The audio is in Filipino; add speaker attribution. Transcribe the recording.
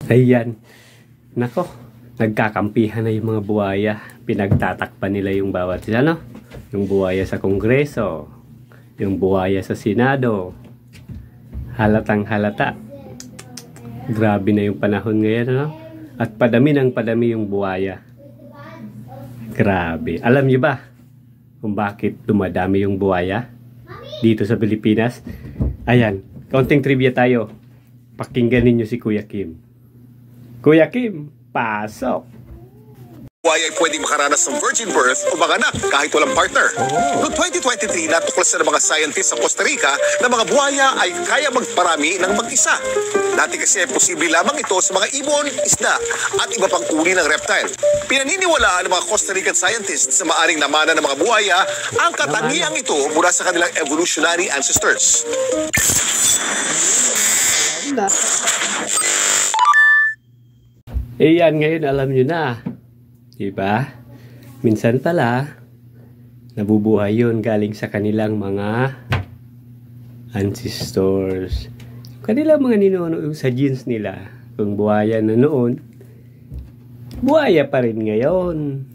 Speaker 1: Ayan. Nako, nagkakampihan na yung mga buhaya. Pinagtatakpan nila yung bawat isa, no? Yung buhaya sa Kongreso, yung buhaya sa Senado. Halatang halata. Grabe na yung panahon ngayon, no? At padami ng padami yung buhaya. Grabe. Alam niyo ba kung bakit dumadami yung buhaya dito sa Pilipinas? Ayan, kaunting trivia tayo. Pakinggan ninyo si Kuya Kim. Kuya Kim, pasok!
Speaker 2: Buhaya ay pwedeng makaranas ng virgin birth o manganak kahit walang partner. Noong 2023, natuklasan ng mga scientists sa Costa Rica na mga buhaya ay kaya magparami ng mag-isa. Dati kasi posible lamang ito sa mga ibon, isda at iba pang uri ng reptile. Pinaniniwalaan ng mga Costa Rican scientists na maaring namana ng mga buhaya ang katangiang ito mula sa kanilang evolutionary ancestors.
Speaker 1: Yan, ngayon alam nyo na. Diba? Minsan pala, nabubuhay yun galing sa kanilang mga ancestors. Kanilang mga ninuno yung sa genes nila. Kung buhaya na noon, buhaya pa rin ngayon.